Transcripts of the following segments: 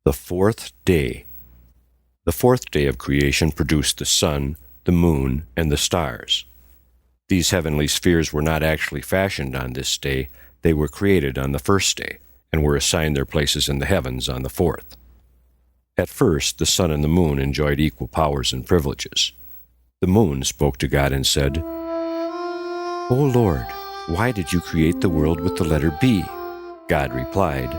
The fourth day. The fourth day of creation produced the sun, the moon, and the stars. These heavenly spheres were not actually fashioned on this day, they were created on the first day, and were assigned their places in the heavens on the fourth. At first, the sun and the moon enjoyed equal powers and privileges. The moon spoke to God and said, "O Lord, why did you create the world with the letter B?" God replied,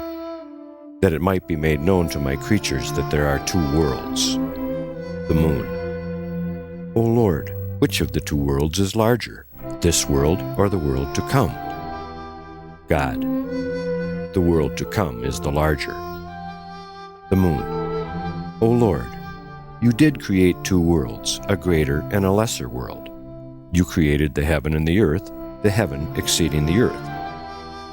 "That it might be made known to my creatures that there are two worlds." The moon, "O Lord, which of the two worlds is larger, this world or the world to come?" God, "The world to come is the larger." The moon, "O Lord, you did create two worlds, a greater and a lesser world. You created the heaven and the earth, the heaven exceeding the earth.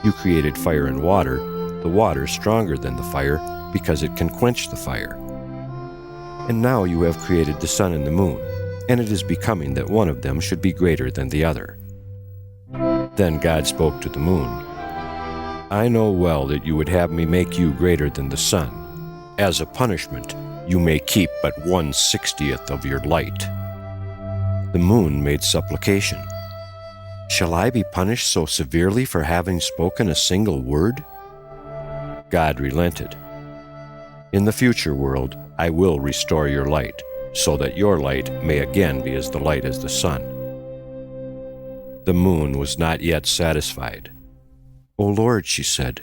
You created fire and water, the water stronger than the fire, because it can quench the fire. And now you have created the sun and the moon, and it is becoming that one of them should be greater than the other." Then God spoke to the moon, "I know well that you would have me make you greater than the sun. As a punishment, you may keep but 1/60th of your light." The moon made supplication, "Shall I be punished so severely for having spoken a single word?" God relented. "In the future world, I will restore your light, so that your light may again be as the light as the sun." The moon was not yet satisfied. "O Lord," she said,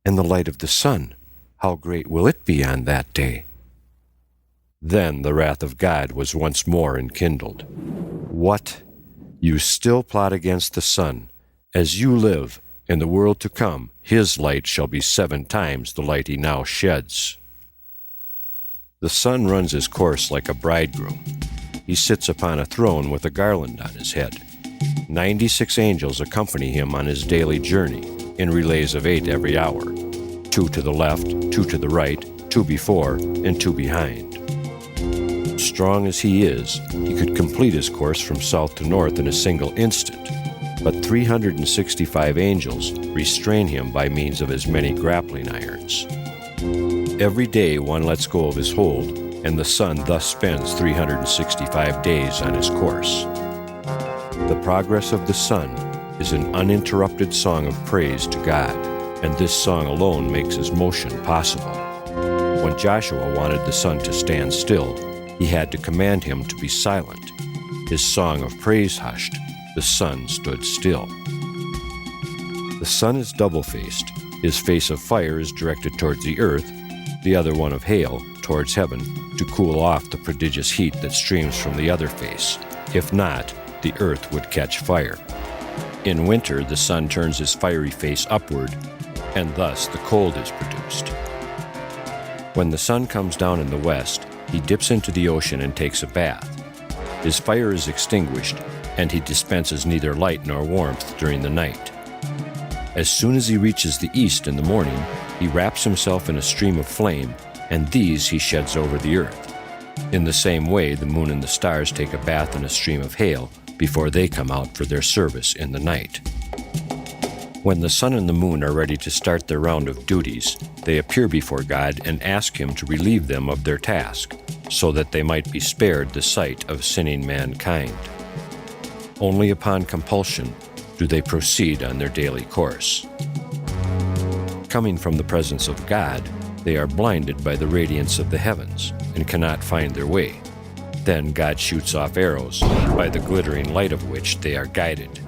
"and the light of the sun, how great will it be on that day?" Then the wrath of God was once more enkindled. "What? You still plot against the sun? As you live, in the world to come, his light shall be 7 times the light he now sheds." The sun runs his course like a bridegroom. He sits upon a throne with a garland on his head. 96 angels accompany him on his daily journey, in relays of 8 every hour, 2 to the left, 2 to the right, 2 before, and 2 behind. Strong as he is, he could complete his course from south to north in a single instant, but 365 angels restrain him by means of as many grappling irons. Every day one lets go of his hold, and the sun thus spends 365 days on his course. The progress of the sun is an uninterrupted song of praise to God, and this song alone makes his motion possible. When Joshua wanted the sun to stand still, he had to command him to be silent. His song of praise hushed, the sun stood still. The sun is double-faced. His face of fire is directed towards the earth, the other one of hail towards heaven, to cool off the prodigious heat that streams from the other face. If not, the earth would catch fire. In winter, the sun turns his fiery face upward, and thus the cold is produced. When the sun comes down in the west, he dips into the ocean and takes a bath. His fire is extinguished, and he dispenses neither light nor warmth during the night. As soon as he reaches the east in the morning, he wraps himself in a stream of flame, and these he sheds over the earth. In the same way, the moon and the stars take a bath in a stream of hail before they come out for their service in the night. When the sun and the moon are ready to start their round of duties, they appear before God and ask him to relieve them of their task, so that they might be spared the sight of sinning mankind. Only upon compulsion do they proceed on their daily course. Coming from the presence of God, they are blinded by the radiance of the heavens and cannot find their way. Then God shoots off arrows, by the glittering light of which they are guided.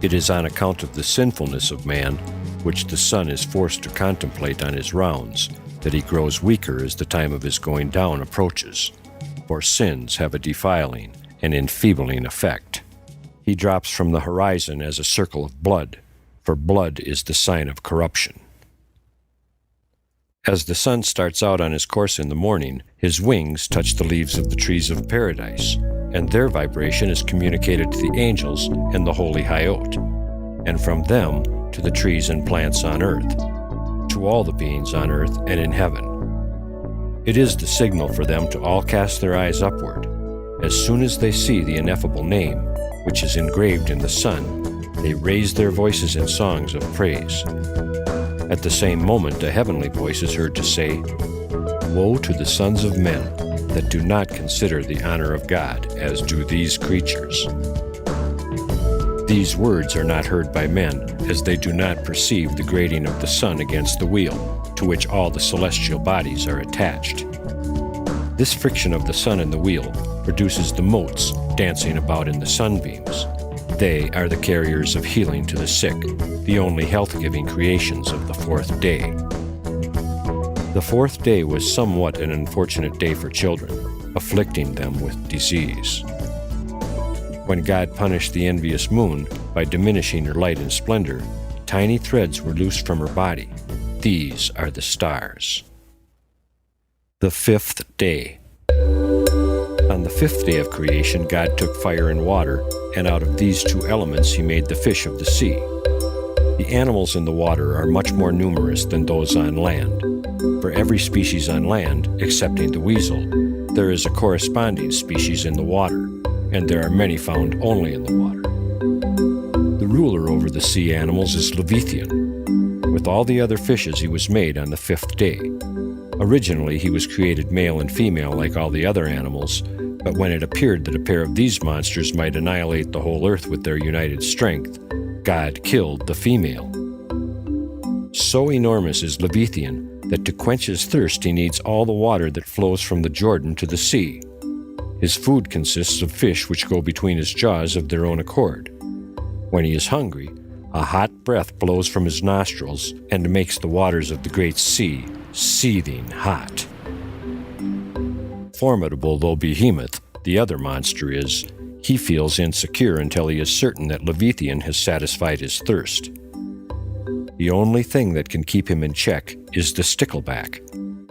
It is on account of the sinfulness of man, which the sun is forced to contemplate on his rounds, that he grows weaker as the time of his going down approaches. For sins have a defiling and enfeebling effect. He drops from the horizon as a circle of blood, for blood is the sign of corruption. As the sun starts out on his course in the morning, his wings touch the leaves of the trees of paradise, and their vibration is communicated to the angels and the holy Hayot, and from them to the trees and plants on earth, to all the beings on earth and in heaven. It is the signal for them to all cast their eyes upward. As soon as they see the ineffable name, which is engraved in the sun, they raise their voices in songs of praise. At the same moment, a heavenly voice is heard to say, "Woe to the sons of men that do not consider the honor of God, as do these creatures." These words are not heard by men, as they do not perceive the grating of the sun against the wheel, to which all the celestial bodies are attached. This friction of the sun and the wheel produces the motes dancing about in the sunbeams. They are the carriers of healing to the sick, the only health-giving creations of the fourth day. The fourth day was somewhat an unfortunate day for children, afflicting them with disease. When God punished the envious moon by diminishing her light and splendor, tiny threads were loosed from her body. These are the stars. The fifth day. On the fifth day of creation, God took fire and water, and out of these two elements he made the fish of the sea. The animals in the water are much more numerous than those on land. For every species on land, excepting the weasel, there is a corresponding species in the water, and there are many found only in the water. The ruler over the sea animals is Leviathan. With all the other fishes he was made on the fifth day. Originally he was created male and female like all the other animals, but when it appeared that a pair of these monsters might annihilate the whole earth with their united strength, God killed the female. So enormous is Leviathan that to quench his thirst he needs all the water that flows from the Jordan to the sea. His food consists of fish which go between his jaws of their own accord. When he is hungry, a hot breath blows from his nostrils and makes the waters of the great sea seething hot. Formidable though Behemoth, the other monster, is, he feels insecure until he is certain that Leviathan has satisfied his thirst. The only thing that can keep him in check is the stickleback,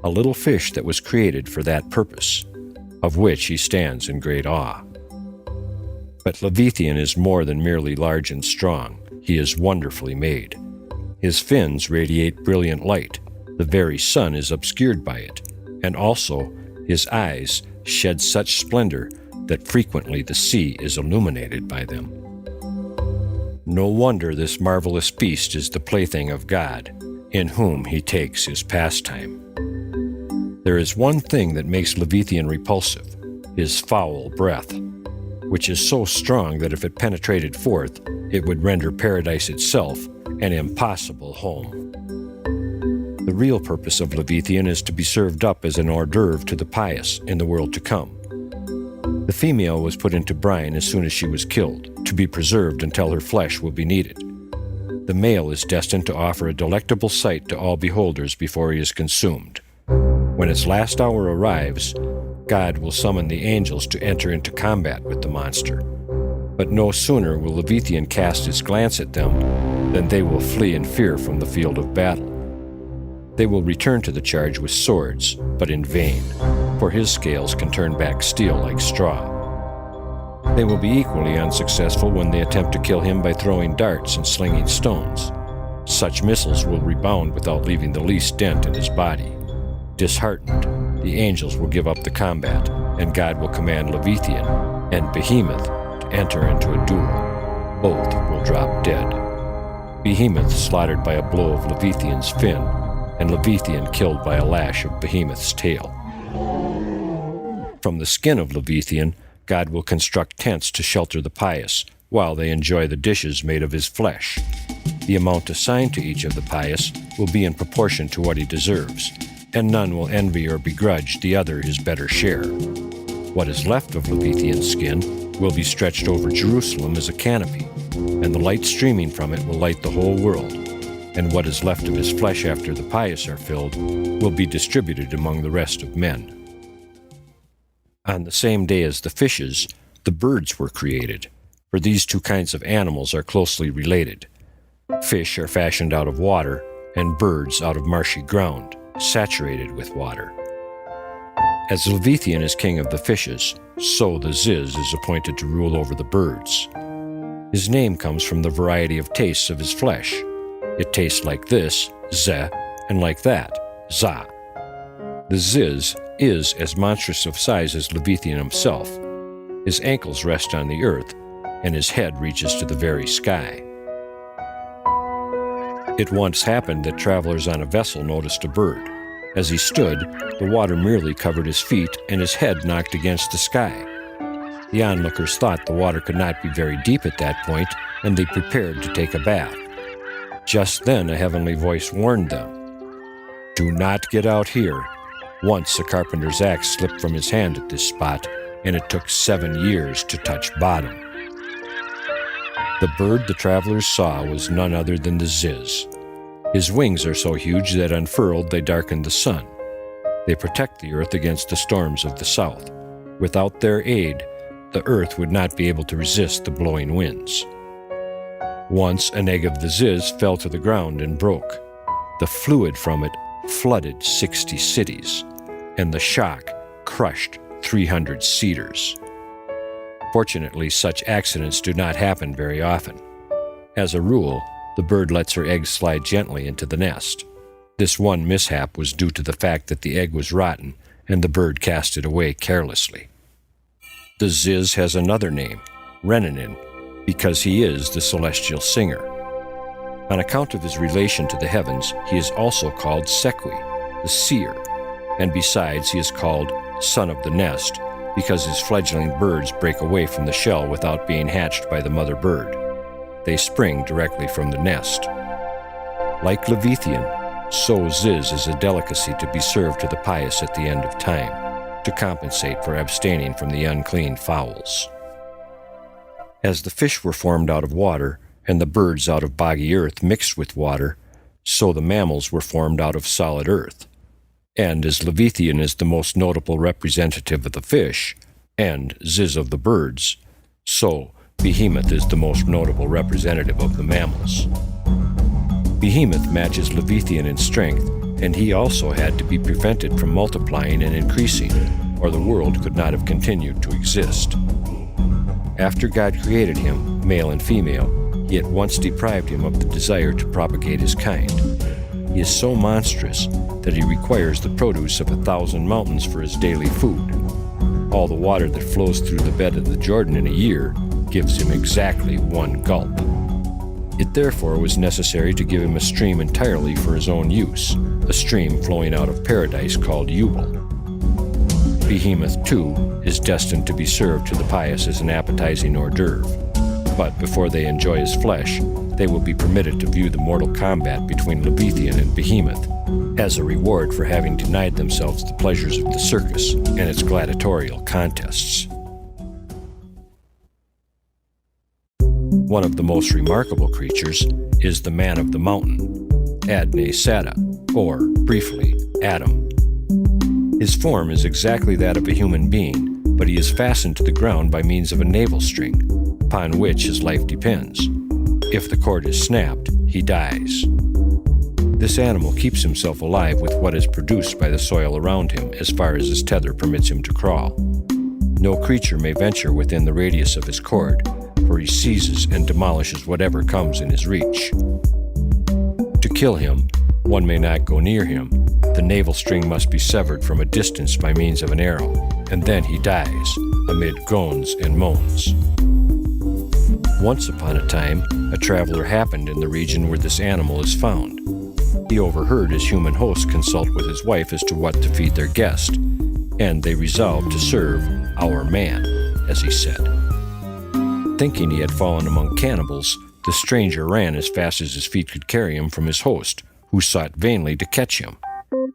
a little fish that was created for that purpose, of which he stands in great awe. But Leviathan is more than merely large and strong. He is wonderfully made. His fins radiate brilliant light. The very sun is obscured by it, and also his eyes shed such splendor that frequently the sea is illuminated by them. No wonder this marvelous beast is the plaything of God, in whom he takes his pastime. There is one thing that makes Leviathan repulsive, his foul breath, which is so strong that if it penetrated forth, it would render paradise itself an impossible home. The real purpose of Leviathan is to be served up as an hors d'oeuvre to the pious in the world to come. The female was put into brine as soon as she was killed, to be preserved until her flesh will be needed. The male is destined to offer a delectable sight to all beholders before he is consumed. When its last hour arrives, God will summon the angels to enter into combat with the monster. But no sooner will Leviathan cast his glance at them than they will flee in fear from the field of battle. They will return to the charge with swords, but in vain, for his scales can turn back steel like straw. They will be equally unsuccessful when they attempt to kill him by throwing darts and slinging stones. Such missiles will rebound without leaving the least dent in his body. Disheartened, the angels will give up the combat, and God will command Leviathan and Behemoth to enter into a duel. Both will drop dead. Behemoth slaughtered by a blow of Leviathan's fin, and Leviathan killed by a lash of Behemoth's tail. From the skin of Leviathan, God will construct tents to shelter the pious, while they enjoy the dishes made of his flesh. The amount assigned to each of the pious will be in proportion to what he deserves, and none will envy or begrudge the other his better share. What is left of Leviathan's skin will be stretched over Jerusalem as a canopy, and the light streaming from it will light the whole world. And what is left of his flesh after the pious are filled will be distributed among the rest of men. On the same day as the fishes, the birds were created, for these two kinds of animals are closely related. Fish are fashioned out of water, and birds out of marshy ground, saturated with water. As Leviathan is king of the fishes, so the Ziz is appointed to rule over the birds. His name comes from the variety of tastes of his flesh. It tastes like this, zeh, and like that, za. The Ziz is as monstrous of size as Leviathan himself. His ankles rest on the earth, and his head reaches to the very sky. It once happened that travelers on a vessel noticed a bird. As he stood, the water merely covered his feet and his head knocked against the sky. The onlookers thought the water could not be very deep at that point, and they prepared to take a bath. Just then a heavenly voice warned them, "Do not get out here." Once a carpenter's axe slipped from his hand at this spot, and it took 7 years to touch bottom. The bird the travelers saw was none other than the Ziz. His wings are so huge that unfurled they darken the sun. They protect the earth against the storms of the south. Without their aid, the earth would not be able to resist the blowing winds. Once an egg of the Ziz fell to the ground and broke. The fluid from it flooded 60 cities, and the shock crushed 300 cedars. Fortunately, such accidents do not happen very often. As a rule, the bird lets her eggs slide gently into the nest. This one mishap was due to the fact that the egg was rotten, and the bird cast it away carelessly. The Ziz has another name, Renanin, because he is the celestial singer. On account of his relation to the heavens, he is also called Sekwi, the seer, and besides he is called son of the nest, because his fledgling birds break away from the shell without being hatched by the mother bird. They spring directly from the nest. Like Leviathan, so Ziz is a delicacy to be served to the pious at the end of time, to compensate for abstaining from the unclean fowls. As the fish were formed out of water, and the birds out of boggy earth mixed with water, so the mammals were formed out of solid earth. And as Leviathan is the most notable representative of the fish, and Ziz of the birds, so Behemoth is the most notable representative of the mammals. Behemoth matches Leviathan in strength, and he also had to be prevented from multiplying and increasing, or the world could not have continued to exist. After God created him, male and female, he at once deprived him of the desire to propagate his kind. He is so monstrous that he requires the produce of 1,000 mountains for his daily food. All the water that flows through the bed of the Jordan in a year gives him exactly 1 gulp. It therefore was necessary to give him a stream entirely for his own use, a stream flowing out of paradise called Jubal. Behemoth, too, is destined to be served to the pious as an appetizing hors d'oeuvre. But before they enjoy his flesh, they will be permitted to view the mortal combat between Leviathan and Behemoth as a reward for having denied themselves the pleasures of the circus and its gladiatorial contests. One of the most remarkable creatures is the man of the mountain, Adne Sada, or, briefly, Adam. His form is exactly that of a human being, but he is fastened to the ground by means of a navel string, upon which his life depends. If the cord is snapped, he dies. This animal keeps himself alive with what is produced by the soil around him as far as his tether permits him to crawl. No creature may venture within the radius of his cord, for he seizes and demolishes whatever comes in his reach. To kill him, one may not go near him. The navel string must be severed from a distance by means of an arrow, and then he dies, amid groans and moans. Once upon a time, a traveler happened in the region where this animal is found. He overheard his human host consult with his wife as to what to feed their guest, and they resolved to serve our man, as he said. Thinking he had fallen among cannibals, the stranger ran as fast as his feet could carry him from his host, who sought vainly to catch him.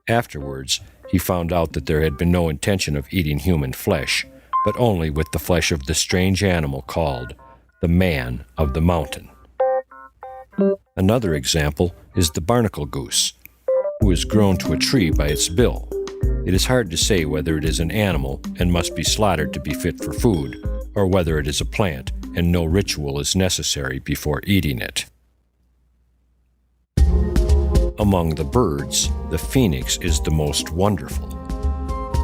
Afterwards, he found out that there had been no intention of eating human flesh, but only with the flesh of the strange animal called the man of the mountain. Another example is the barnacle goose, who is grown to a tree by its bill. It is hard to say whether it is an animal and must be slaughtered to be fit for food, or whether it is a plant and no ritual is necessary before eating it. Among the birds, the phoenix is the most wonderful.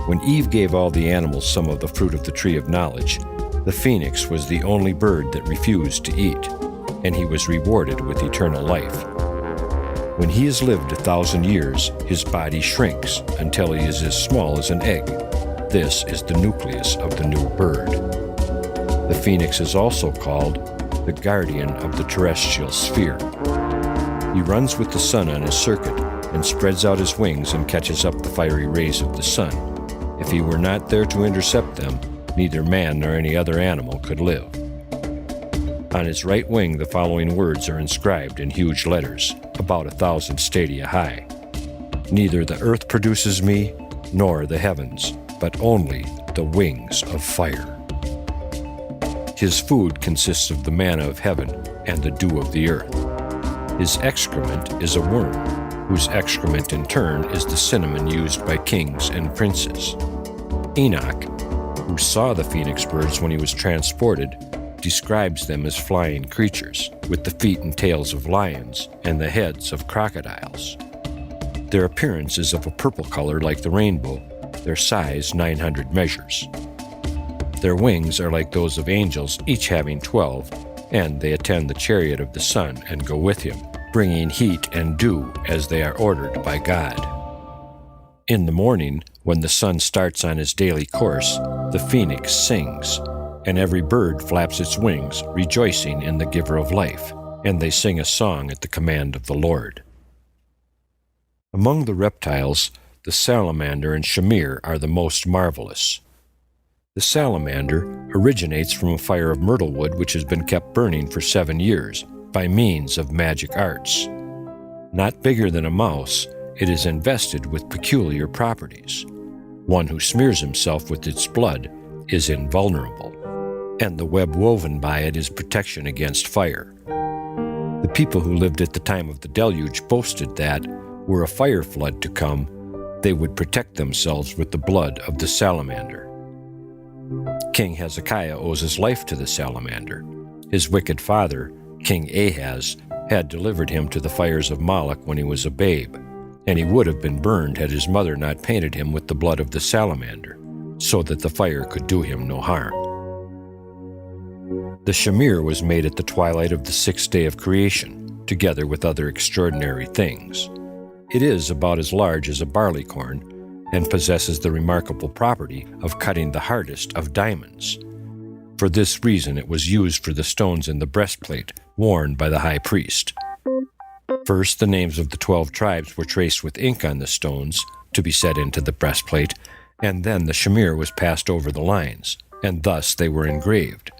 When Eve gave all the animals some of the fruit of the tree of knowledge, the phoenix was the only bird that refused to eat, and he was rewarded with eternal life. When he has lived 1,000 years, his body shrinks until he is as small as an egg. This is the nucleus of the new bird. The phoenix is also called the guardian of the terrestrial sphere. He runs with the sun on his circuit and spreads out his wings and catches up the fiery rays of the sun. If he were not there to intercept them, neither man nor any other animal could live. On his right wing the following words are inscribed in huge letters, about 1,000 stadia high. Neither the earth produces me, nor the heavens, but only the wings of fire. His food consists of the manna of heaven and the dew of the earth. His excrement is a worm, whose excrement in turn is the cinnamon used by kings and princes. Enoch, who saw the phoenix birds when he was transported, describes them as flying creatures, with the feet and tails of lions and the heads of crocodiles. Their appearance is of a purple color like the rainbow, their size 900 measures. Their wings are like those of angels, each having 12, and they attend the chariot of the sun and go with him, bringing heat and dew as they are ordered by God. In the morning, when the sun starts on his daily course, the phoenix sings, and every bird flaps its wings, rejoicing in the giver of life, and they sing a song at the command of the Lord. Among the reptiles, the salamander and shamir are the most marvelous. The salamander originates from a fire of myrtle wood which has been kept burning for 7 years by means of magic arts. Not bigger than a mouse, it is invested with peculiar properties. One who smears himself with its blood is invulnerable, and the web woven by it is protection against fire. The people who lived at the time of the deluge boasted that, were a fire flood to come, they would protect themselves with the blood of the salamander. King Hezekiah owes his life to the salamander. His wicked father, King Ahaz, had delivered him to the fires of Moloch when he was a babe, and he would have been burned had his mother not painted him with the blood of the salamander, so that the fire could do him no harm. The shamir was made at the twilight of the 6th day of creation, together with other extraordinary things. It is about as large as a barleycorn, and possesses the remarkable property of cutting the hardest of diamonds. For this reason it was used for the stones in the breastplate worn by the high priest. First, the names of the 12 tribes were traced with ink on the stones to be set into the breastplate, and then the shamir was passed over the lines, and thus they were engraved.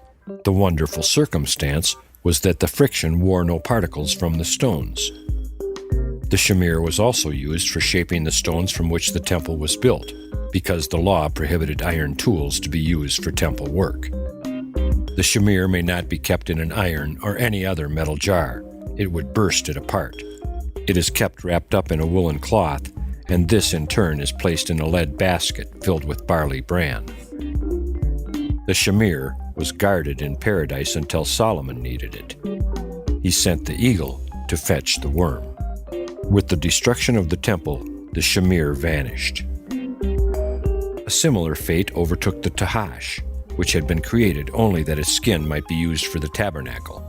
The wonderful circumstance was that the friction wore no particles from the stones. The shamir was also used for shaping the stones from which the temple was built, because the law prohibited iron tools to be used for temple work. The shamir may not be kept in an iron or any other metal jar. It would burst it apart. It is kept wrapped up in a woolen cloth, and this in turn is placed in a lead basket filled with barley bran. The shamir was guarded in paradise until Solomon needed it. He sent the eagle to fetch the worm. With the destruction of the temple, the shamir vanished. A similar fate overtook the tahash, which had been created only that its skin might be used for the tabernacle.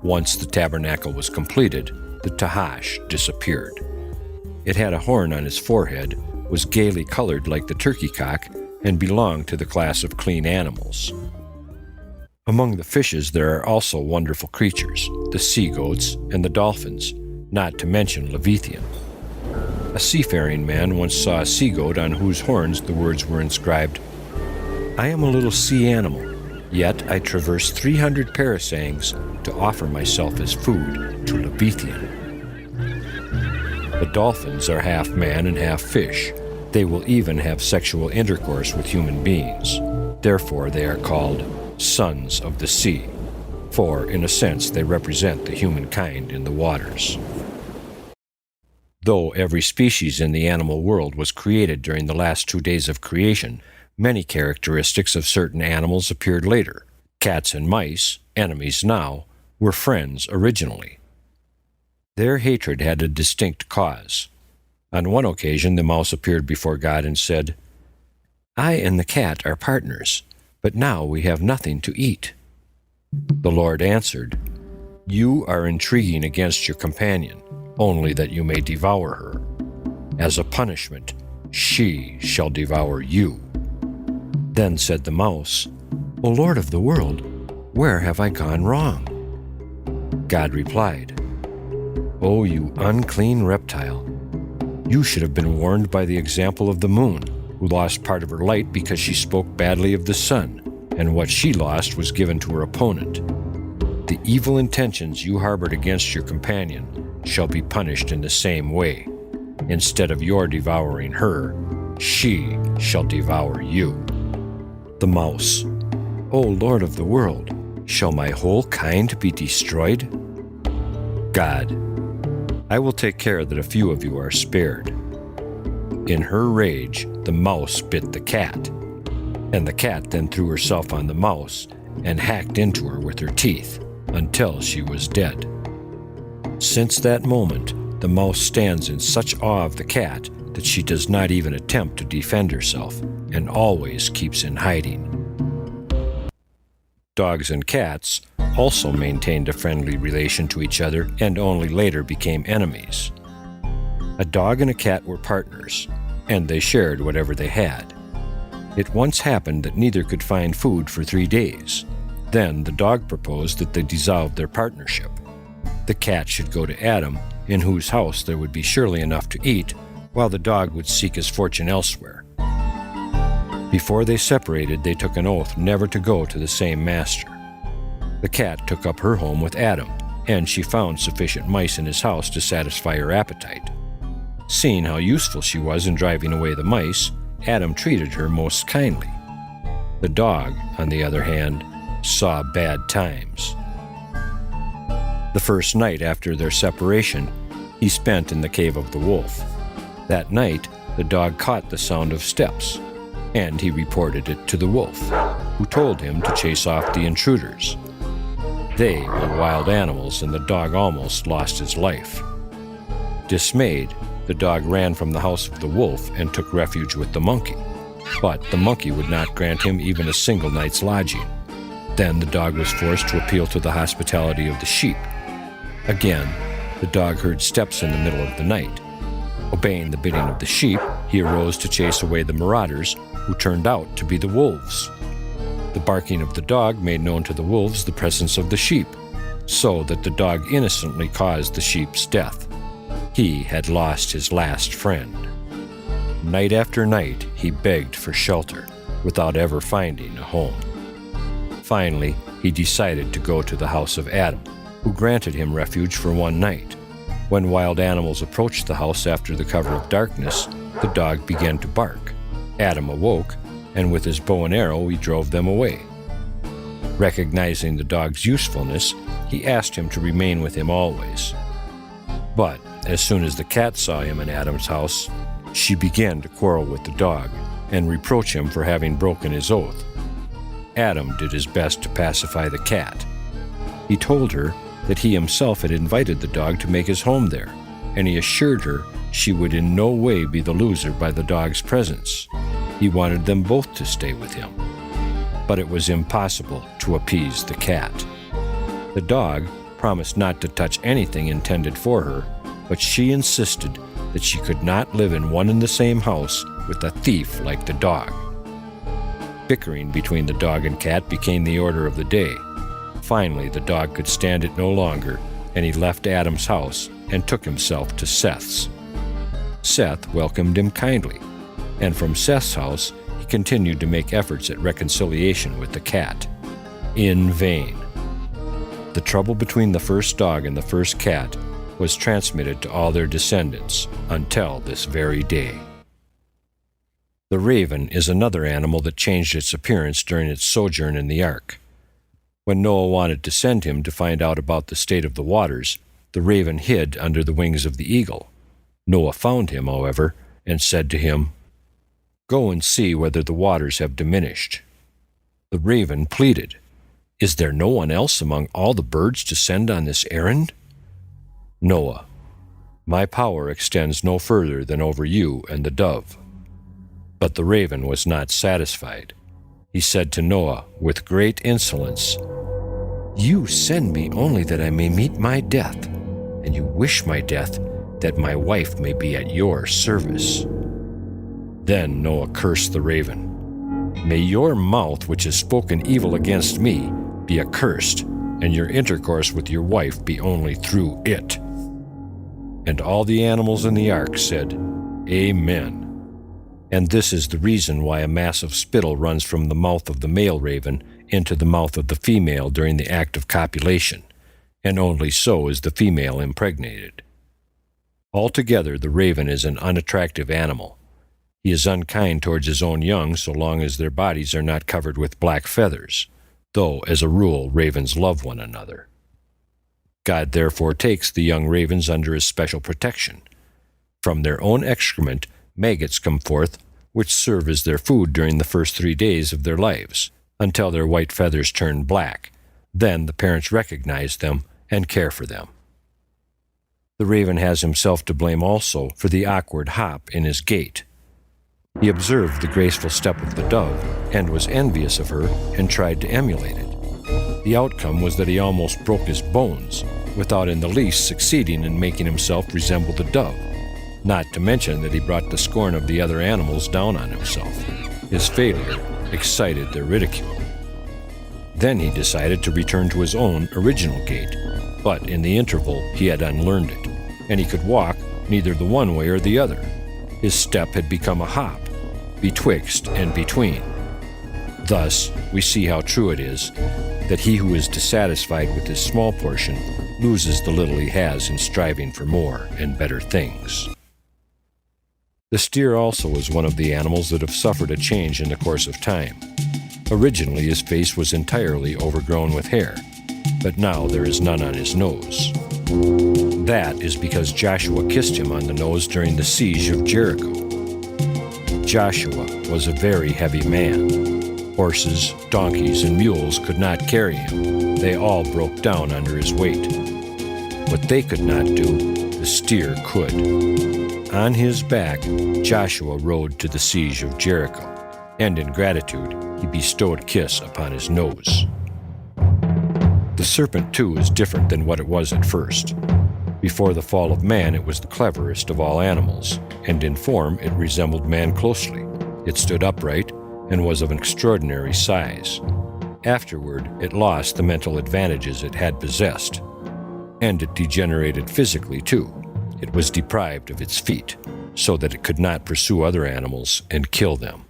Once the tabernacle was completed, the tahash disappeared. It had a horn on its forehead, was gaily colored like the turkey cock, and belonged to the class of clean animals. Among the fishes there are also wonderful creatures, the sea goats and the dolphins, not to mention Leviathan. A seafaring man once saw a sea goat on whose horns the words were inscribed, "I am a little sea animal, yet I traverse 300 parasangs to offer myself as food to Leviathan." The dolphins are half man and half fish. They will even have sexual intercourse with human beings. Therefore they are called sons of the sea, for in a sense they represent the humankind in the waters. Though every species in the animal world was created during the last 2 days of creation, many characteristics of certain animals appeared later. Cats and mice, enemies now, were friends originally. Their hatred had a distinct cause. On one occasion the mouse appeared before God and said, "I and the cat are partners, but now we have nothing to eat." The Lord answered, "You are intriguing against your companion, only that you may devour her. As a punishment, she shall devour you." Then said the mouse, "O Lord of the world, where have I gone wrong?" God replied, "O you unclean reptile! You should have been warned by the example of the moon, who lost part of her light because she spoke badly of the sun, and what she lost was given to her opponent. The evil intentions you harbored against your companion shall be punished in the same way. Instead of your devouring her, she shall devour you." The mouse. "O Lord of the world, shall my whole kind be destroyed?" God. "I will take care that a few of you are spared." In her rage, the mouse bit the cat, and the cat then threw herself on the mouse and hacked into her with her teeth until she was dead. Since that moment, the mouse stands in such awe of the cat that she does not even attempt to defend herself and always keeps in hiding. Dogs and cats also maintained a friendly relation to each other and only later became enemies. A dog and a cat were partners, and they shared whatever they had. It once happened that neither could find food for 3 days. Then the dog proposed that they dissolve their partnership. The cat should go to Adam, in whose house there would be surely enough to eat, while the dog would seek his fortune elsewhere. Before they separated, they took an oath never to go to the same master. The cat took up her home with Adam, and she found sufficient mice in his house to satisfy her appetite. Seeing how useful she was in driving away the mice, Adam treated her most kindly. The dog, on the other hand, saw bad times. The first night after their separation, he spent in the cave of the wolf. That night, the dog caught the sound of steps, and he reported it to the wolf, who told him to chase off the intruders. They were wild animals, and the dog almost lost his life. Dismayed, the dog ran from the house of the wolf and took refuge with the monkey. But the monkey would not grant him even a single night's lodging. Then the dog was forced to appeal to the hospitality of the sheep. Again, the dog heard steps in the middle of the night. Obeying the bidding of the sheep, he arose to chase away the marauders, who turned out to be the wolves. The barking of the dog made known to the wolves the presence of the sheep, so that the dog innocently caused the sheep's death. He had lost his last friend. Night after night, he begged for shelter, without ever finding a home. Finally, he decided to go to the house of Adam, who granted him refuge for one night. When wild animals approached the house after the cover of darkness, the dog began to bark. Adam awoke, and with his bow and arrow he drove them away. Recognizing the dog's usefulness, he asked him to remain with him always. But as soon as the cat saw him in Adam's house, she began to quarrel with the dog and reproach him for having broken his oath. Adam did his best to pacify the cat. He told her that he himself had invited the dog to make his home there, and he assured her she would in no way be the loser by the dog's presence. He wanted them both to stay with him. But it was impossible to appease the cat. The dog promised not to touch anything intended for her, but she insisted that she could not live in one and the same house with a thief like the dog. Bickering between the dog and cat became the order of the day. Finally, the dog could stand it no longer, and he left Adam's house and took himself to Seth's. Seth welcomed him kindly, and from Seth's house he continued to make efforts at reconciliation with the cat. In vain. The trouble between the first dog and the first cat was transmitted to all their descendants until this very day. The raven is another animal that changed its appearance during its sojourn in the ark. When Noah wanted to send him to find out about the state of the waters, the raven hid under the wings of the eagle. Noah found him, however, and said to him, "Go and see whether the waters have diminished." The raven pleaded, "Is there no one else among all the birds to send on this errand?" Noah, "My power extends no further than over you and the dove." But the raven was not satisfied. He said to Noah with great insolence, "You send me only that I may meet my death, and you wish my death that my wife may be at your service." Then Noah cursed the raven. "May your mouth, which has spoken evil against me, be accursed, and your intercourse with your wife be only through it." And all the animals in the ark said, Amen. And this is the reason why a mass of spittle runs from the mouth of the male raven into the mouth of the female during the act of copulation, and only so is the female impregnated. Altogether, the raven is an unattractive animal. He is unkind towards his own young so long as their bodies are not covered with black feathers, though, as a rule, ravens love one another. God therefore takes the young ravens under his special protection. From their own excrement, maggots come forth, which serve as their food during the first 3 days of their lives, until their white feathers turn black. Then the parents recognize them and care for them. The raven has himself to blame also for the awkward hop in his gait. He observed the graceful step of the dove, and was envious of her, and tried to emulate it. The outcome was that he almost broke his bones, without in the least succeeding in making himself resemble the dove, not to mention that he brought the scorn of the other animals down on himself. His failure excited their ridicule. Then he decided to return to his own original gait, but in the interval he had unlearned it, and he could walk neither the one way or the other. His step had become a hop, betwixt and between. Thus, we see how true it is that he who is dissatisfied with his small portion loses the little he has in striving for more and better things. The steer also is one of the animals that have suffered a change in the course of time. Originally, his face was entirely overgrown with hair, but now there is none on his nose. That is because Joshua kissed him on the nose during the siege of Jericho. Joshua was a very heavy man. Horses, donkeys, and mules could not carry him. They all broke down under his weight. What they could not do, the steer could. On his back, Joshua rode to the siege of Jericho, and in gratitude, he bestowed a kiss upon his nose. The serpent, too, is different than what it was at first. Before the fall of man, it was the cleverest of all animals, and in form it resembled man closely. It stood upright and was of an extraordinary size. Afterward, it lost the mental advantages it had possessed, and it degenerated physically, too. It was deprived of its feet, so that it could not pursue other animals and kill them.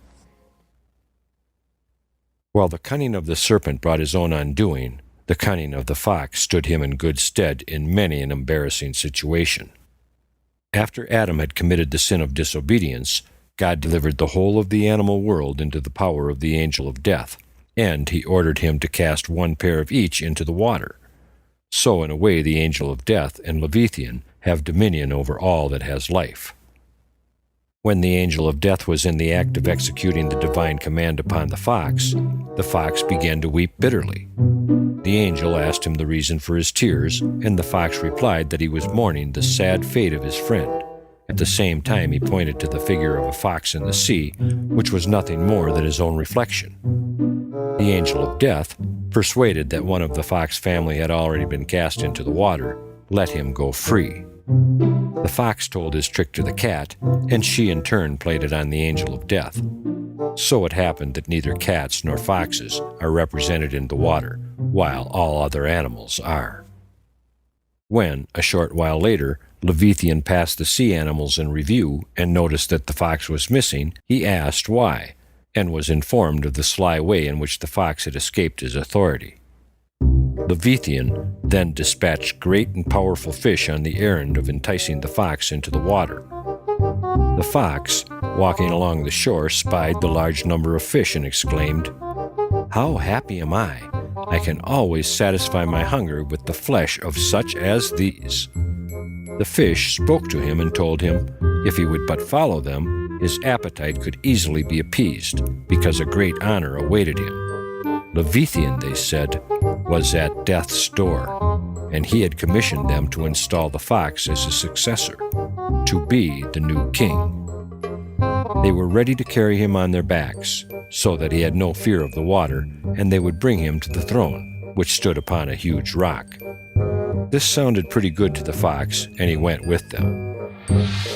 While the cunning of the serpent brought his own undoing, the cunning of the fox stood him in good stead in many an embarrassing situation. After Adam had committed the sin of disobedience, God delivered the whole of the animal world into the power of the angel of death, and he ordered him to cast one pair of each into the water. So in a way the angel of death and Leviathan have dominion over all that has life. When the angel of death was in the act of executing the divine command upon the fox began to weep bitterly. The angel asked him the reason for his tears, and the fox replied that he was mourning the sad fate of his friend. At the same time he pointed to the figure of a fox in the sea, which was nothing more than his own reflection. The angel of death, persuaded that one of the fox family had already been cast into the water, let him go free. The fox told his trick to the cat, and she in turn played it on the angel of death. So it happened that neither cats nor foxes are represented in the water, while all other animals are. When, a short while later, Leviathan passed the sea animals in review and noticed that the fox was missing, he asked why, and was informed of the sly way in which the fox had escaped his authority. Leviathan then dispatched great and powerful fish on the errand of enticing the fox into the water. The fox, walking along the shore, spied the large number of fish and exclaimed, "How happy am I! I can always satisfy my hunger with the flesh of such as these." The fish spoke to him and told him, if he would but follow them, his appetite could easily be appeased, because a great honor awaited him. Leviathan, they said, was at death's door, and he had commissioned them to install the fox as his successor, to be the new king. They were ready to carry him on their backs, so that he had no fear of the water, and they would bring him to the throne, which stood upon a huge rock. This sounded pretty good to the fox, and he went with them.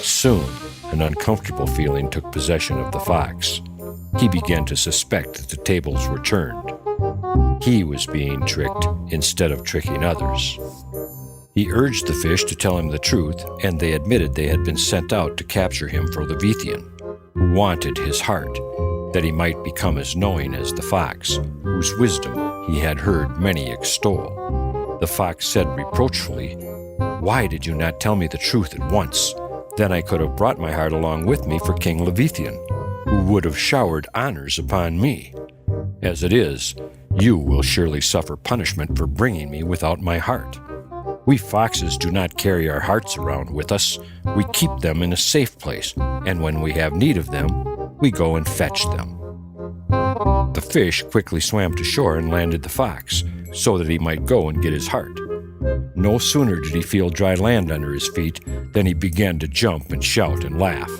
Soon, an uncomfortable feeling took possession of the fox. He began to suspect that the tables were turned. He was being tricked instead of tricking others. He urged the fish to tell him the truth, and they admitted they had been sent out to capture him for Leviathan, who wanted his heart, that he might become as knowing as the fox, whose wisdom he had heard many extol. The fox said reproachfully, "Why did you not tell me the truth at once? Then I could have brought my heart along with me for King Leviathan, who would have showered honors upon me. As it is, you will surely suffer punishment for bringing me without my heart. We foxes do not carry our hearts around with us. We keep them in a safe place, and when we have need of them, we go and fetch them." The fish quickly swam to shore and landed the fox, so that he might go and get his heart. No sooner did he feel dry land under his feet than he began to jump and shout and laugh.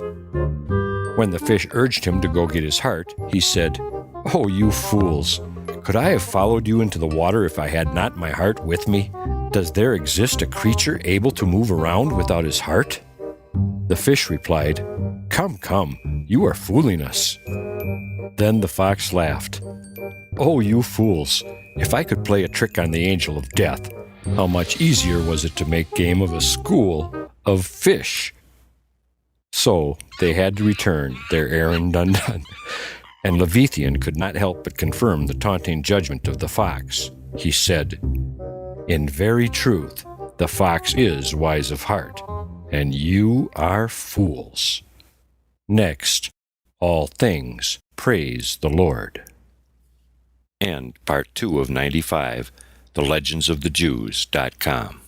When the fish urged him to go get his heart, he said, "Oh, you fools! Could I have followed you into the water if I had not my heart with me? Does there exist a creature able to move around without his heart?" The fish replied, "Come, come, you are fooling us." Then the fox laughed. "Oh, you fools! If I could play a trick on the angel of death, how much easier was it to make game of a school of fish?" So they had to return, their errand undone. And Leviathan could not help but confirm the taunting judgment of the fox. He said, "In very truth, the fox is wise of heart, and you are fools." Next, all things praise the Lord. And Part 2 of 95, TheLegendsOfTheJews.com.